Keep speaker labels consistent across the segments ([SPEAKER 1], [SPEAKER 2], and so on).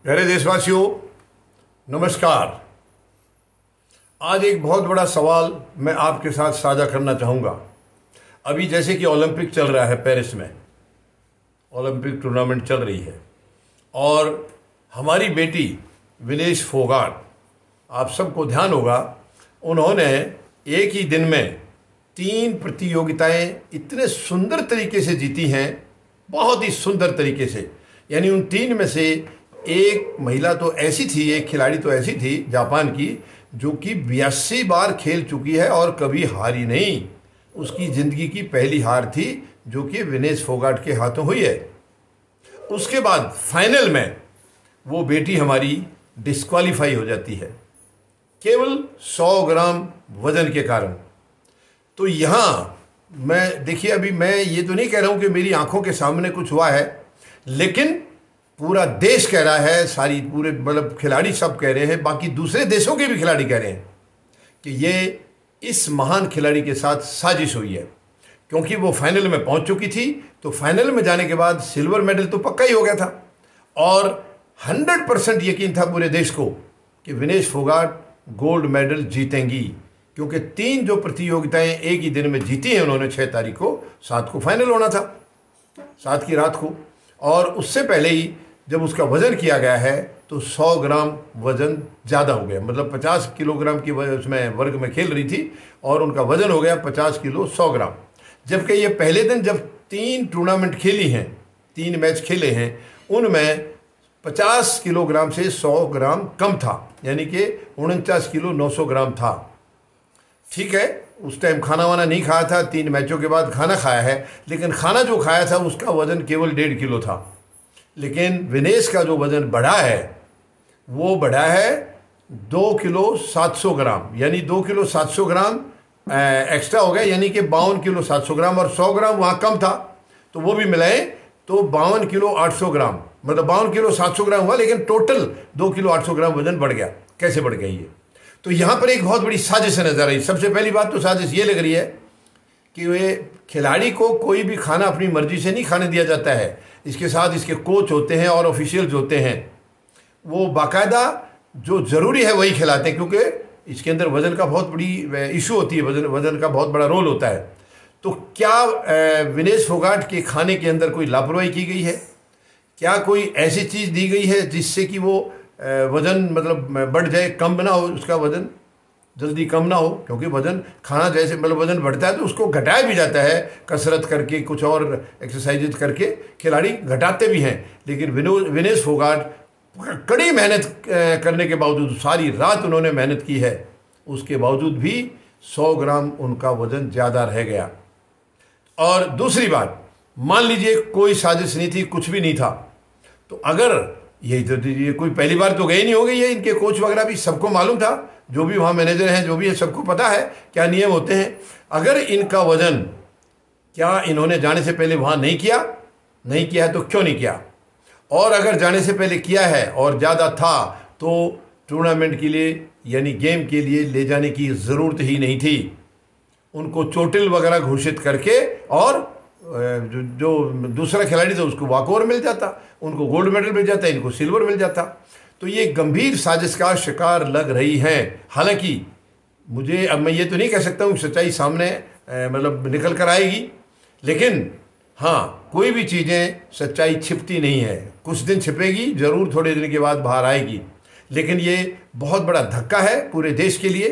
[SPEAKER 1] प्यारे देशवासियों, नमस्कार। आज एक बहुत बड़ा सवाल मैं आपके साथ साझा करना चाहूँगा। अभी जैसे कि ओलंपिक चल रहा है, पेरिस में ओलंपिक टूर्नामेंट चल रही है और हमारी बेटी विनेश फोगाट, आप सबको ध्यान होगा, उन्होंने एक ही दिन में 3 प्रतियोगिताएं इतने सुंदर तरीके से जीती हैं, बहुत ही सुंदर तरीके से। यानी उन 3 में से एक महिला तो ऐसी थी, एक खिलाड़ी तो ऐसी थी जापान की, जो कि 82 बार खेल चुकी है और कभी हारी नहीं। उसकी ज़िंदगी की पहली हार थी जो कि विनेश फोगाट के हाथों हुई है। उसके बाद फाइनल में वो बेटी हमारी डिस्क्वालीफाई हो जाती है, केवल 100 ग्राम वजन के कारण। तो यहाँ मैं देखिए, अभी मैं ये तो नहीं कह रहा हूँ कि मेरी आंखों के सामने कुछ हुआ है, लेकिन पूरा देश कह रहा है, सारी पूरे मतलब खिलाड़ी सब कह रहे हैं, बाकी दूसरे देशों के भी खिलाड़ी कह रहे हैं कि ये इस महान खिलाड़ी के साथ साजिश हुई है। क्योंकि वो फाइनल में पहुंच चुकी थी, तो फाइनल में जाने के बाद सिल्वर मेडल तो पक्का ही हो गया था और 100% यकीन था पूरे देश को कि विनेश फोगाट गोल्ड मेडल जीतेंगी। क्योंकि 3 जो प्रतियोगिताएं एक ही दिन में जीती हैं उन्होंने, 6 तारीख को, 7 को फाइनल होना था, 7 की रात को। और उससे पहले ही जब उसका वज़न किया गया है तो 100 ग्राम वज़न ज़्यादा हो गया। मतलब 50 किलोग्राम की उसमें वर्ग में खेल रही थी और उनका वज़न हो गया 50 किलो 100 ग्राम। जबकि ये पहले दिन जब 3 टूर्नामेंट खेली हैं, 3 मैच खेले हैं, उनमें 50 किलोग्राम से 100 ग्राम कम था, यानी कि 49 किलो 900 ग्राम था। ठीक है, उस टाइम खाना वाना नहीं खाया था, 3 मैचों के बाद खाना खाया है, लेकिन खाना जो खाया था उसका वज़न केवल 1.5 किलो था। लेकिन विनेश का जो वज़न बढ़ा है वो बढ़ा है 2 किलो 700 ग्राम, यानी 2 किलो 700 ग्राम एक्स्ट्रा हो गया, यानी कि 52 किलो 700 ग्राम, और 100 ग्राम वहाँ कम था तो वो भी मिलाएं तो 52 किलो 800 ग्राम, मतलब 52 किलो 700 ग्राम हुआ, लेकिन टोटल 2 किलो 800 ग्राम वज़न बढ़ गया। कैसे बढ़ गया ये? तो यहाँ पर एक बहुत बड़ी साजिश नजर आई। सबसे पहली बात तो साजिश ये लग रही है कि वे खिलाड़ी को कोई भी खाना अपनी मर्जी से नहीं खाने दिया जाता है। इसके साथ इसके कोच होते हैं और ऑफिशियल्स होते हैं, वो बाकायदा जो ज़रूरी है वही खिलाते हैं, क्योंकि इसके अंदर वज़न का बहुत बड़ी इशू होती है, वज़न का बहुत बड़ा रोल होता है। तो क्या विनेश फोगाट के खाने के अंदर कोई लापरवाही की गई है? क्या कोई ऐसी चीज़ दी गई है जिससे कि वो वज़न मतलब बढ़ जाए, कम ना हो, उसका वज़न जल्दी कम ना हो? क्योंकि वज़न खाना जैसे मतलब वज़न बढ़ता है तो उसको घटाया भी जाता है, कसरत करके, कुछ और एक्सरसाइजेज करके खिलाड़ी घटाते भी हैं। लेकिन विनेश फोगाट कड़ी मेहनत करने के बावजूद, सारी रात उन्होंने मेहनत की है, उसके बावजूद भी 100 ग्राम उनका वज़न ज़्यादा रह गया। और दूसरी बात, मान लीजिए कोई साजिश नहीं थी, कुछ भी नहीं था, तो अगर ये कोई पहली बार तो गई नहीं हो गई है, इनके कोच वगैरह भी सबको मालूम था, जो भी वहाँ मैनेजर हैं, जो भी है, सबको पता है क्या नियम होते हैं। अगर इनका वज़न, क्या इन्होंने जाने से पहले वहाँ नहीं किया है तो क्यों नहीं किया? और अगर जाने से पहले किया है और ज़्यादा था तो टूर्नामेंट के लिए यानी गेम के लिए ले जाने की ज़रूरत ही नहीं थी। उनको चोटिल वगैरह घोषित करके और जो दूसरा खिलाड़ी था उसको वॉकओवर मिल जाता, उनको गोल्ड मेडल मिल जाता, इनको सिल्वर मिल जाता। तो ये गंभीर साजिश का शिकार लग रही हैं। हालांकि मुझे, अब मैं ये तो नहीं कह सकता हूँ सच्चाई सामने मतलब निकल कर आएगी, लेकिन हाँ, कोई भी चीज़ें सच्चाई छिपती नहीं है, कुछ दिन छिपेगी ज़रूर, थोड़े दिन के बाद बाहर आएगी। लेकिन ये बहुत बड़ा धक्का है पूरे देश के लिए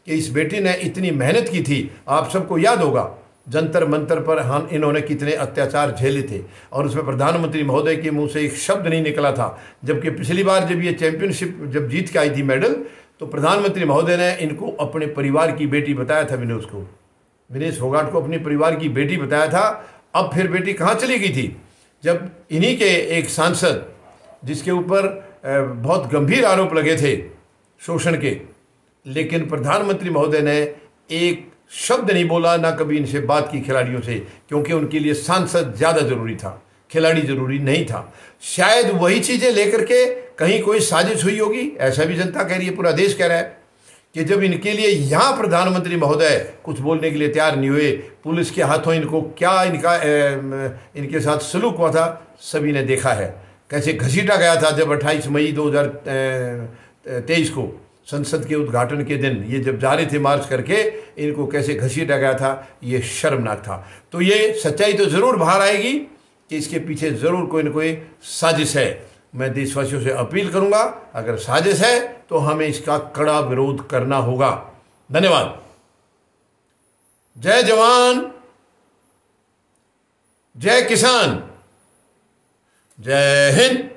[SPEAKER 1] कि इस बेटी ने इतनी मेहनत की थी। आप सबको याद होगा जंतर मंतर पर हम इन्होंने कितने अत्याचार झेले थे, और उसमें प्रधानमंत्री महोदय के मुंह से एक शब्द नहीं निकला था। जबकि पिछली बार जब ये चैंपियनशिप जब जीत के आई थी मेडल, तो प्रधानमंत्री महोदय ने इनको अपने परिवार की बेटी बताया था, विनेश फोगाट को अपने परिवार की बेटी बताया था। अब फिर बेटी कहाँ चली गई थी? जब इन्हीं के एक सांसद, जिसके ऊपर बहुत गंभीर आरोप लगे थे शोषण के, लेकिन प्रधानमंत्री महोदय ने एक शब्द नहीं बोला, ना कभी इनसे बात की खिलाड़ियों से, क्योंकि उनके लिए सांसद ज़्यादा ज़रूरी था, खिलाड़ी ज़रूरी नहीं था। शायद वही चीज़ें लेकर के कहीं कोई साजिश हुई होगी, ऐसा भी जनता कह रही है, पूरा देश कह रहा है कि जब इनके लिए यहाँ प्रधानमंत्री महोदय कुछ बोलने के लिए तैयार नहीं हुए, पुलिस के हाथों इनको क्या इनके साथ सलूक हुआ था, सभी ने देखा है। कैसे घसीटा गया था जब 28 मई 2023 को संसद के उद्घाटन के दिन ये जब जा रहे थे मार्च करके, इनको कैसे घसीटा गया था, ये शर्मनाक था। तो ये सच्चाई तो ज़रूर बाहर आएगी कि इसके पीछे ज़रूर कोई ना कोई साजिश है। मैं देशवासियों से अपील करूंगा, अगर साजिश है तो हमें इसका कड़ा विरोध करना होगा। धन्यवाद। जय जवान, जय किसान, जय हिंद।